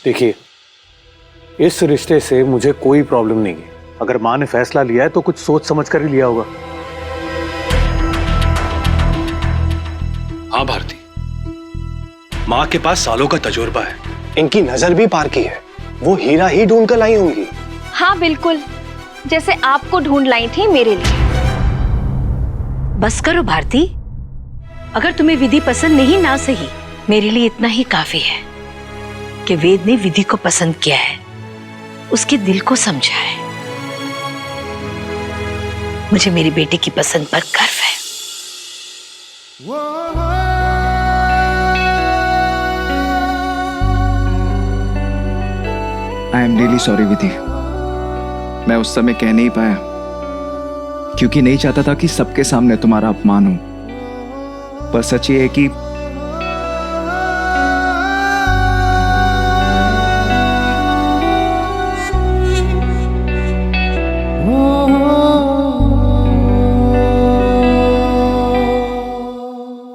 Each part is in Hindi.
देखिए, इस रिश्ते से मुझे कोई प्रॉब्लम नहीं है। अगर माँ ने फैसला लिया है तो कुछ सोच समझ कर ही लिया होगा। हाँ भारती, माँ के पास सालों का तजुर्बा है। इनकी नजर भी पार की है, वो हीरा ही ढूंढ कर लाई होंगी। हाँ बिल्कुल, जैसे आपको ढूंढ लाई थी मेरे लिए। बस करो भारती, अगर तुम्हें विधि पसंद नहीं ना सही, मेरे लिए इतना ही काफी है कि वेद ने विधि को पसंद किया है, उसके दिल को समझा है। मुझे मेरी बेटी की पसंद पर गर्व है। आई एम रियली सॉरी विधि, मैं उस समय कह नहीं पाया क्योंकि नहीं चाहता था कि सबके सामने तुम्हारा अपमान हो। पर सच ये है कि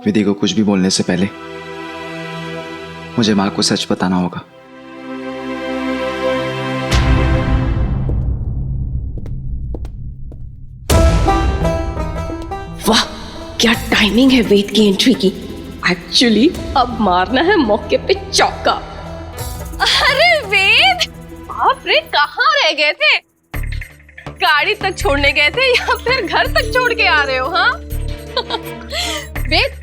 विधि को कुछ भी बोलने से पहले मुझे मां को सच बताना होगा। वाह, क्या टाइमिंग है वेद की एंट्री की। एक्चुअली अब मारना है मौके पे चौका। अरे वेद, बाप रे, कहाँ रह गए थे? गाड़ी तक छोड़ने गए थे या फिर घर तक छोड़ के आ रहे हो? हाँ वेद,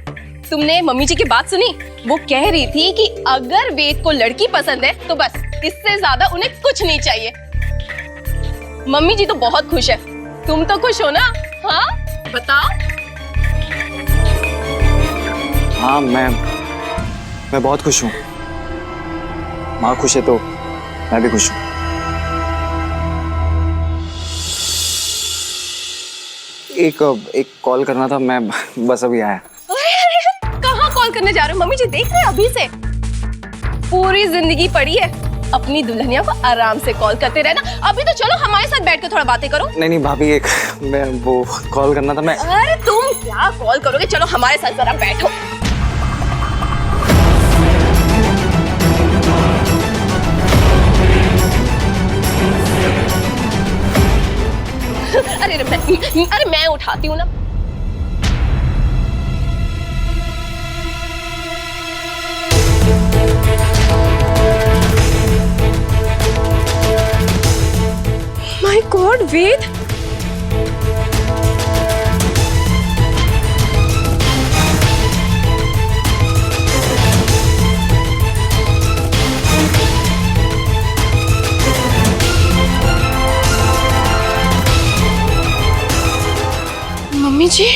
तुमने मम्मी जी की बात सुनी? वो कह रही थी कि अगर वेद को लड़की पसंद है तो बस इससे ज्यादा उन्हें कुछ नहीं चाहिए। मम्मी जी तो बहुत खुश है, तुम तो खुश हो ना? हाँ बताओ। हाँ, मैं बहुत खुश हूँ। माँ खुश है तो मैं भी खुश हूँ। एक कॉल करना था, मैं बस अभी आया। कहाँ कॉल करने जा रहे हो? मम्मी जी देख रहे हैं अभी से। पूरी जिंदगी पड़ी है, अपनी दुल्हनिया को आराम से कॉल करते रहना। अभी तो चलो हमारे साथ बैठ के थोड़ा बातें करो। नहीं भाभी, मैं वो कॉल करना था। मैं अरे तुम क्या कॉल करोगे, चलो हमारे साथ जरा बैठो। अरे मैं उठाती हूँ ना। माय गॉड वेद, मम्मी जी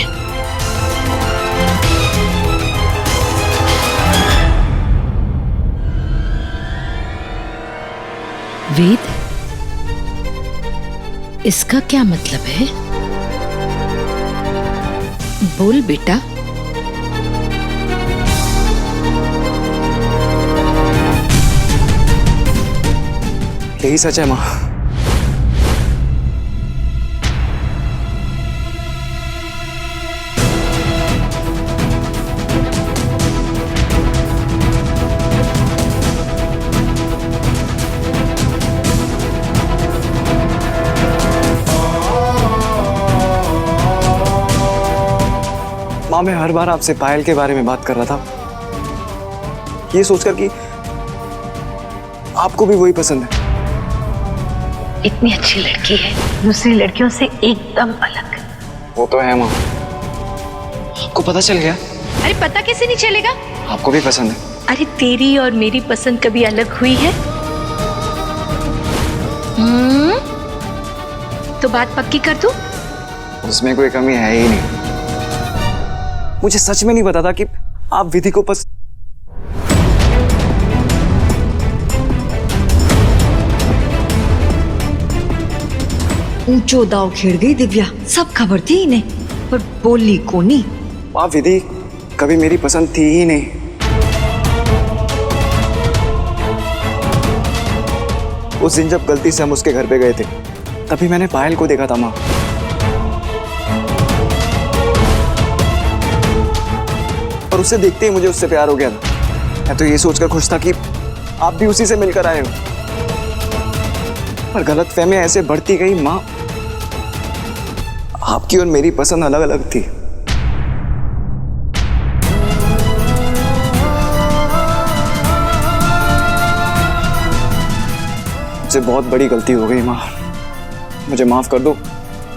वेद, इसका क्या मतलब है? बोल बेटा। यही सच है माँ। माँ, मैं हर बार आपसे पायल के बारे में बात कर रहा था, ये सोचकर कि आपको भी वही पसंद है। इतनी अच्छी लड़की है, दूसरी लड़कियों से एकदम अलग। वो तो है माँ। आपको पता चल गया? अरे पता कैसे नहीं चलेगा? आपको भी पसंद है? अरे तेरी और मेरी पसंद कभी अलग हुई है? तो बात पक्की कर दूं? उसमें कोई कमी है ही नहीं। मुझे सच में नहीं पता था कि आप विधि को ऊंचो दाव खेड़ गई दिव्या। सब खबर थी इन्हें, पर बोली कोनी। आप विधि कभी मेरी पसंद थी ही नहीं। उस दिन जब गलती से हम उसके घर पे गए थे, तभी मैंने पायल को देखा था माँ। और उसे देखते ही मुझे उससे प्यार हो गया था। मैं तो ये सोचकर खुश था कि आप भी उसी से मिलकर आए हो। पर गलतफहमियां ऐसे बढ़ती गई माँ। आपकी और मेरी पसंद अलग अलग थी। मुझसे बहुत बड़ी गलती हो गई माँ, मुझे माफ कर दो।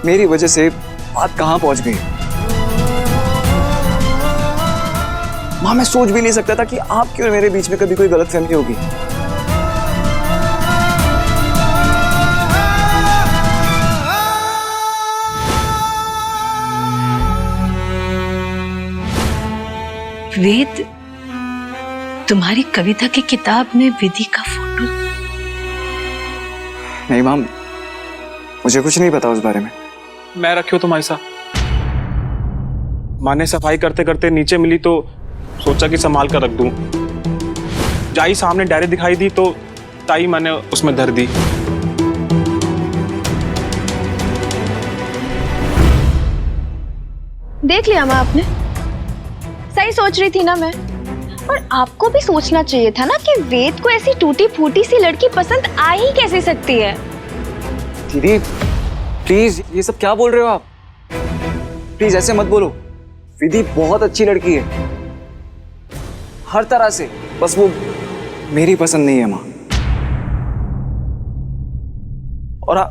मेरी वजह से बात कहां पहुंच गई। माँ मैं सोच भी नहीं सकता था कि आपकी और मेरे बीच में कभी कोई गलतफहमी होगी। वेद, तुम्हारी कविता की किताब में विधि का फोटो? नहीं माम, मुझे कुछ नहीं पता उस बारे में। मैं रखियो तुम्हारी सा। माँ ने सफाई करते करते नीचे मिली तो सोचा कि संभाल कर रख दूं। जाई सामने डायरी दिखाई दी तो ताई मैंने उसमें धर दी। देख लिया माँ आपने, सही सोच रही थी ना मैं। और आपको भी सोचना चाहिए था ना कि वेद को ऐसी टूटी फूटी सी लड़की पसंद आ ही कैसे सकती है। दीदी प्लीज, ये सब क्या बोल रहे हो आप? प्लीज ऐसे मत बोलो। विधि बहुत अच्छी लड़की है हर तरह से, बस वो मेरी पसंद नहीं है माँ। और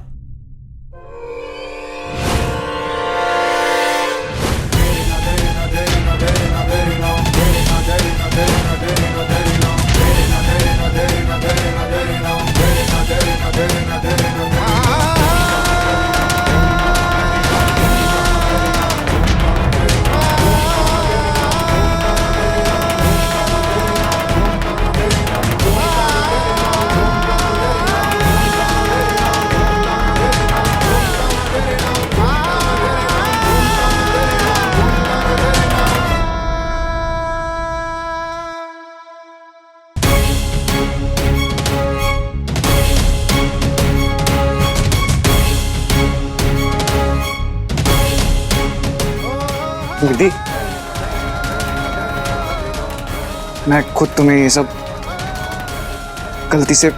विधि, मैं खुद तुम्हें ये सब गलती से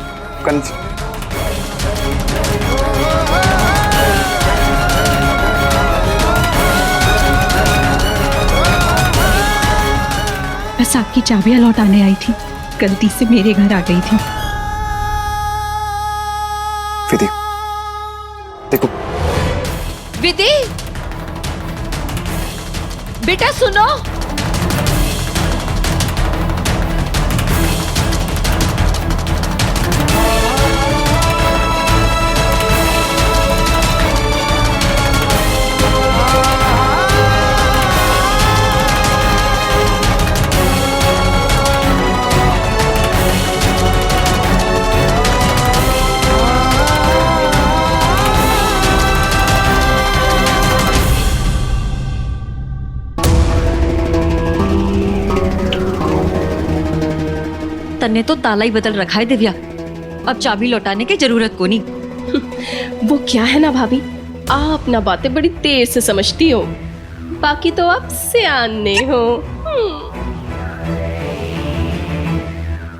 बस आपकी चाबियां लौटाने आई थी, गलती से मेरे घर आ गई थी। विधि देखो। विधि, बेटा सुनो। तन्ने तो ताला ही बदल रखा है दिव्या, अब चाबी लौटाने की जरूरत को नहीं। वो क्या है ना भाभी, आप ना बातें बड़ी तेज से समझती हो, बाकी तो आप सियाने हो।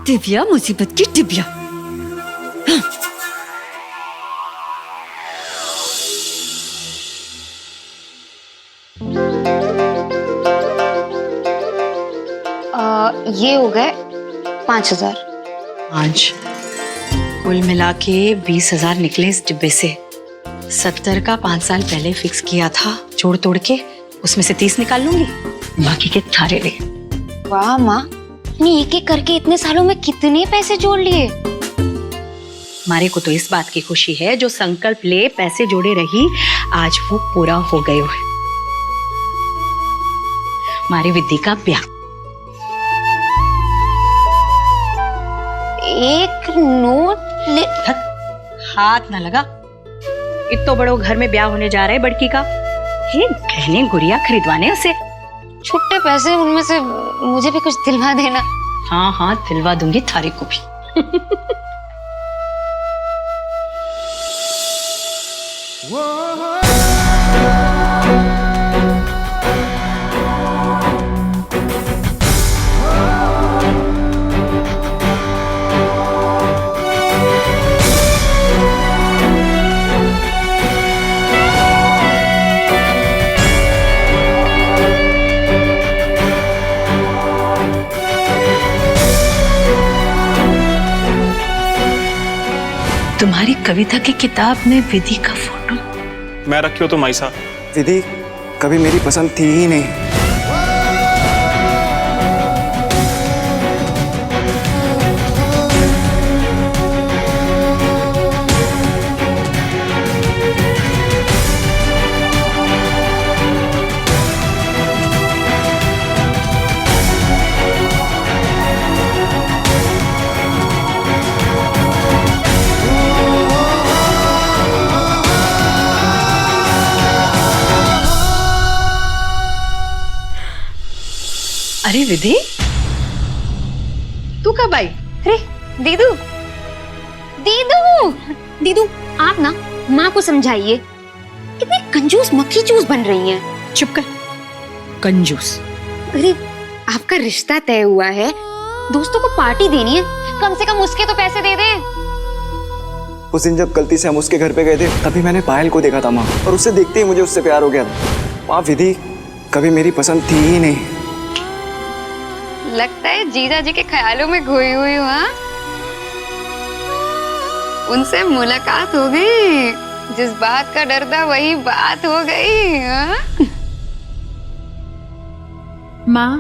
दिव्या मुसीबत की दिव्या। ये हो गए 5,000। आज कुल मिला के 20,000 निकले इस डिब्बे से। 70 का 5 साल पहले फिक्स किया था, जोड़ तोड़ के उसमें से 30 निकाल लूंगी, बाकी के थारे रे। वाह माँ, एक एक करके इतने सालों में कितने पैसे जोड़ लिए। हमारे को तो इस बात की खुशी है, जो संकल्प ले पैसे जोड़े रही, आज वो पूरा हो गए है। हमारी विधि का ब्याह। एक नोट ले। हाथ ना लगा, इतो बड़ो घर में ब्याह होने जा रहा है बड़की का, ये गहने गुड़िया खरीदवाने उसे। छुट्टे पैसे उनमें से मुझे भी कुछ दिलवा देना। हाँ हाँ दिलवा दूंगी थारे को भी। कविता की किताब में विधि का फोटो। मैं रखी हो तो माई साहब। विधि कभी मेरी पसंद थी ही नहीं। अरे विधि, तू कब आई? अरे दीदू, दीदू, दीदू आप ना माँ को समझाइए, कितनी कंजूस मक्खी चूस बन रही हैं। चुप कर, कंजूस। अरे आपका रिश्ता तय हुआ है, दोस्तों को पार्टी देनी है, कम से कम उसके तो पैसे दे दे। उस दिन जब गलती से हम उसके घर पे गए थे तभी मैंने पायल को देखा था माँ, और उससे देखते ही मुझे उससे प्यार हो गया था। माँ विधि कभी मेरी पसंद थी ही नहीं। लगता है जीजा जी के ख्यालों में खोई हुई हूँ। हाँ? उनसे मुलाकात हो गई, जिस बात का डर था वही बात हो गई। हाँ? माँ,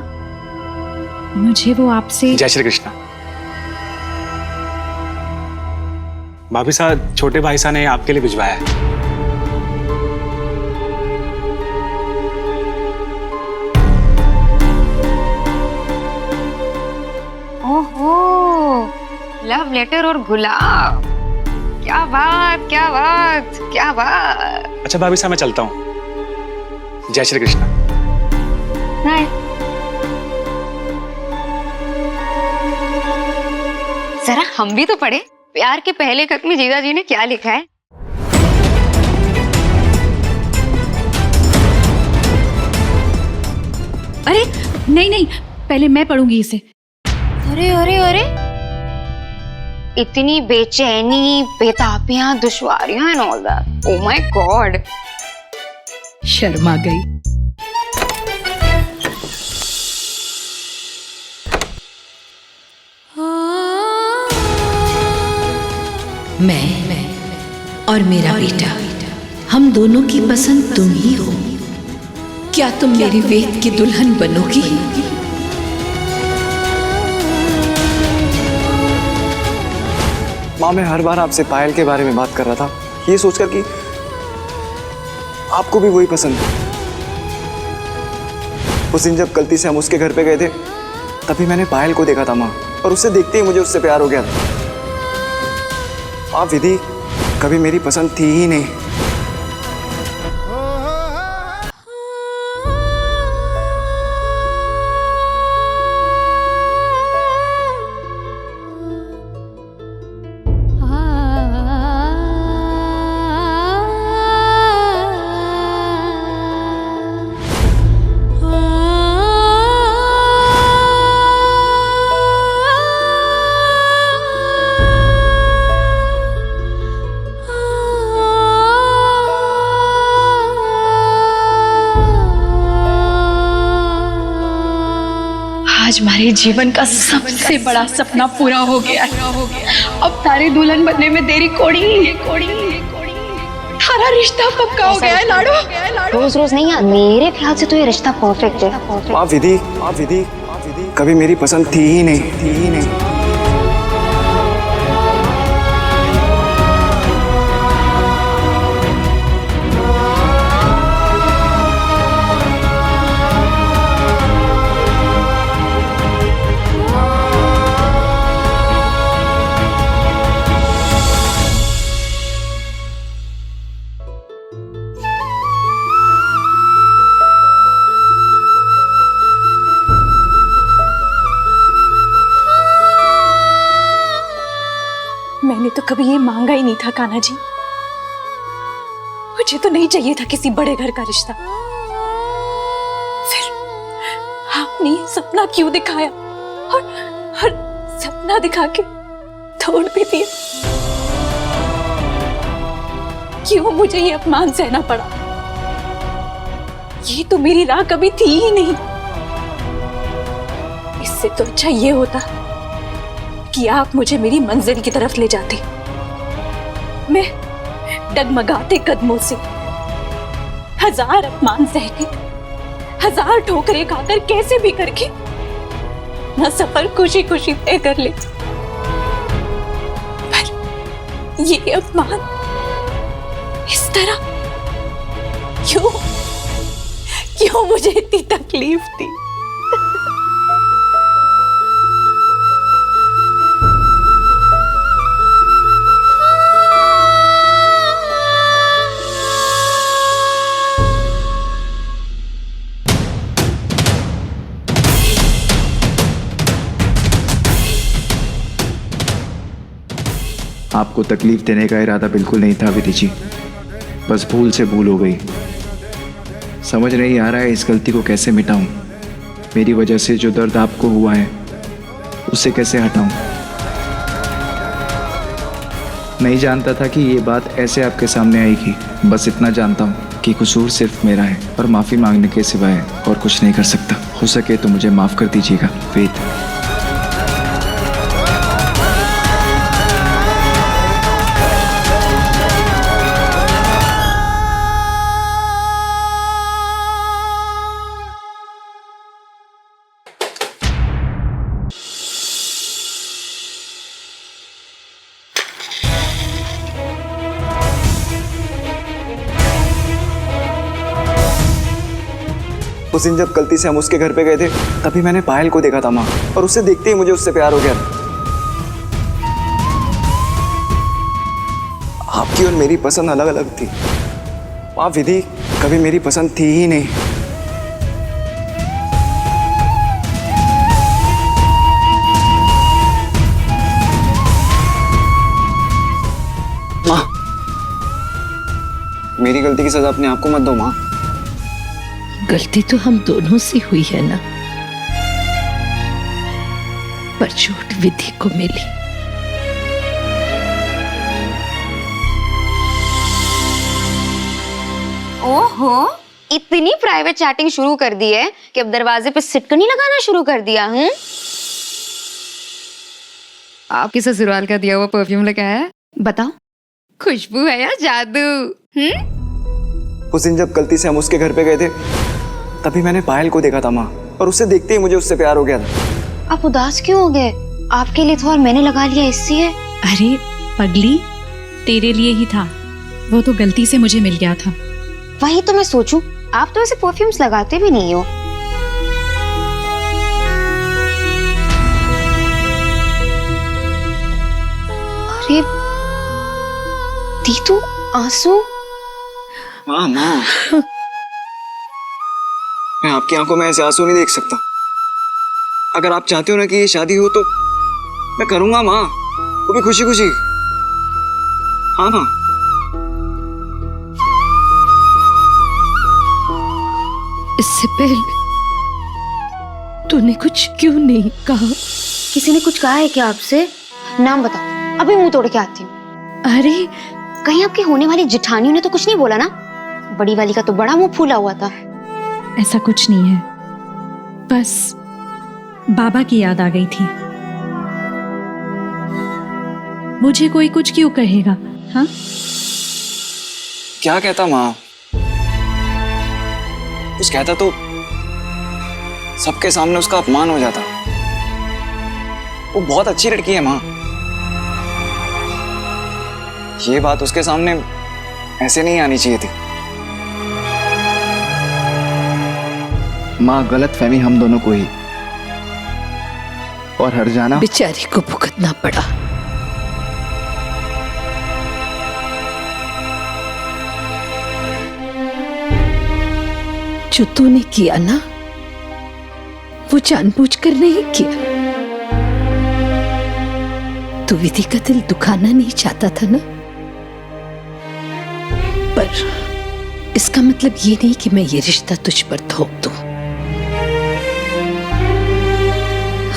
मुझे वो आपसे। जय श्री कृष्णा। भाभी साहब, छोटे भाई साहब ने आपके लिए भिजवाया है। ओहो, लव लेटर और गुलाब। क्या बात, क्या बात, क्या बात। अच्छा भाभी साहब, मैं चलता हूँ। जय श्री कृष्णा। हाय। जरा हम भी तो पढ़े, प्यार के पहले खत में जीजा जी ने क्या लिखा है। अरे नहीं नहीं, पहले मैं पढ़ूंगी इसे। अरे अरे अरे, इतनी बेचैनी, बेताबियां, दुश्वारियां and all that. Oh my God. शर्मा गई। मैं और मेरा बेटा, हम दोनों की पसंद तुम ही हो। क्या तुम मेरी वेद की दुल्हन बनोगी? माँ मैं हर बार आपसे पायल के बारे में बात कर रहा था, ये सोचकर कि आपको भी वही पसंद है। उस दिन जब गलती से हम उसके घर पे गए थे तभी मैंने पायल को देखा था माँ, और उससे देखते ही मुझे उससे प्यार हो गया था। आप विधि कभी मेरी पसंद थी ही नहीं। आज हमारे जीवन का सबसे बड़ा सपना पूरा हो गया है। अब तारे दुल्हन बनने में देरी कोड़ी। तारा रिश्ता पक्का हो गया है लाडो। रोज रोज नहीं, मेरे ख्याल से तो ये रिश्ता परफेक्ट है। आप विधि कभी मेरी पसंद थी ही नहीं। मैंने तो कभी ये मांगा ही नहीं था कान्हा जी। मुझे तो नहीं चाहिए था किसी बड़े घर का रिश्ता। फिर आपने ये सपना क्यों दिखाया, और सपना दिखा के तोड़ भी दिया। क्यों मुझे ये अपमान सहना पड़ा? ये तो मेरी राह कभी थी ही नहीं। इससे तो अच्छा ये होता कि आप मुझे मेरी मंजिल की तरफ ले जाते। में डगमगाते कदमों से 1000 अपमान सह के, 1000 ठोकरें खाकर कैसे भी करके मैं सफर खुशी खुशी तय कर लेती। पर ये अपमान इस तरह क्यों मुझे इतनी तकलीफ दी? आपको तकलीफ देने का इरादा बिल्कुल नहीं था विधि जी, बस भूल से भूल हो गई। समझ नहीं आ रहा है इस गलती को कैसे मिटाऊं। मेरी वजह से जो दर्द आपको हुआ है उसे कैसे हटाऊं। नहीं जानता था कि ये बात ऐसे आपके सामने आएगी। बस इतना जानता हूँ कि कसूर सिर्फ मेरा है और माफ़ी मांगने के सिवाय और कुछ नहीं कर सकता। हो सके तो मुझे माफ़ कर दीजिएगा वेद। उस दिन जब गलती से हम उसके घर पे गए थे तभी मैंने पायल को देखा था माँ, और उससे देखते ही मुझे उससे प्यार हो गया था। आपकी और मेरी पसंद अलग अलग थी माँ। विधि कभी मेरी पसंद थी ही नहीं। माँ, मेरी गलती की सजा अपने आप को मत दो माँ। गलती तो हम दोनों से हुई है ना, पर चोट विधि को मिली। ओहो, इतनी प्राइवेट चैटिंग शुरू कर दी है कि अब दरवाजे पे सिटकनी लगाना शुरू कर दिया। आपके ससुराल का दिया हुआ परफ्यूम लगाया है? बताओ, खुशबू है या जादू? उस दिन जब गलती से हम उसके घर पे गए थे तभी मैंने पायल को देखा था माँ, और उससे देखते ही मुझे उससे प्यार हो गया था। आप उदास क्यों हो गए? आपके लिए तो और मैंने लगा लिया इसलिए। अरे पगली, तेरे लिए ही था, वो तो गलती से मुझे मिल गया था। वही तो मैं सोचूं, आप तो ऐसे परफ्यूम्स लगाते भी नहीं हो। अरे दीदू, आंसू? माँ मैं आपकी आंखों में ऐसे आंसू नहीं देख सकता। अगर आप चाहते हो ना कि ये शादी हो तो मैं करूंगा माँ, वो भी खुशी खुशी। हाँ माँ। इससे पहले तूने कुछ क्यों नहीं कहा? किसी ने कुछ कहा है क्या आपसे? नाम बताओ, अभी मुंह तोड़ के आती हूँ। अरे कहीं आपकी होने वाली जिठानियों ने तो कुछ नहीं बोला ना? बड़ी वाली का तो बड़ा मुंह फूला हुआ था। ऐसा कुछ नहीं है, बस बाबा की याद आ गई थी। मुझे कोई कुछ क्यों कहेगा? हाँ, क्या कहता माँ? कुछ कहता तो सबके सामने उसका अपमान हो जाता। वो बहुत अच्छी लड़की है माँ। ये बात उसके सामने ऐसे नहीं आनी चाहिए थी। माँ, गलत फहमी हम दोनों को ही, और हर जाना बेचारी को भुगतना पड़ा। जो तूने किया ना, वो जानबूझकर नहीं किया। तू विधि का दिल दुखाना नहीं चाहता था ना, पर इसका मतलब ये नहीं कि मैं ये रिश्ता तुझ पर थोप दूं।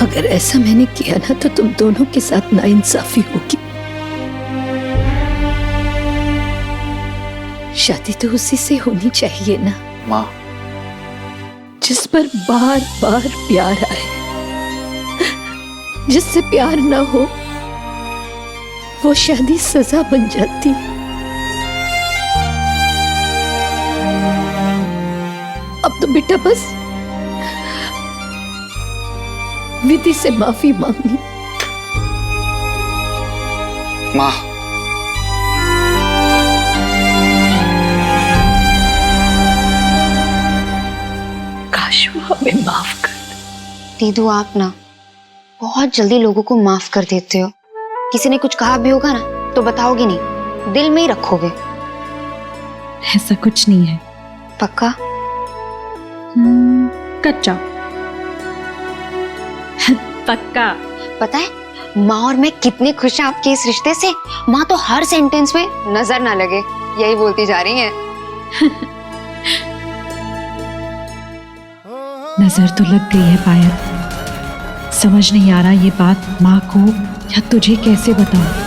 अगर ऐसा मैंने किया ना तो तुम दोनों के साथ नाइंसाफी होगी। शादी तो उसी से होनी चाहिए ना माँ, जिस पर बार बार प्यार आए। जिससे प्यार ना हो वो शादी सजा बन जाती। अब तो बेटा बस विधि से माफी मांगनी। माँ, काश वो हमें माफ कर। दीदू आप ना बहुत जल्दी लोगों को माफ कर देते हो। किसी ने कुछ कहा भी होगा ना तो बताओगे नहीं, दिल में ही रखोगे। ऐसा कुछ नहीं है। पक्का? कच्चा। पक्का। पता है माँ और मैं कितनी खुश हैं आपके इस रिश्ते से। माँ तो हर सेंटेंस में नजर ना लगे यही बोलती जा रही हैं। नजर तो लग गई है पायल। समझ नहीं आ रहा ये बात माँ को या तुझे कैसे बताऊं।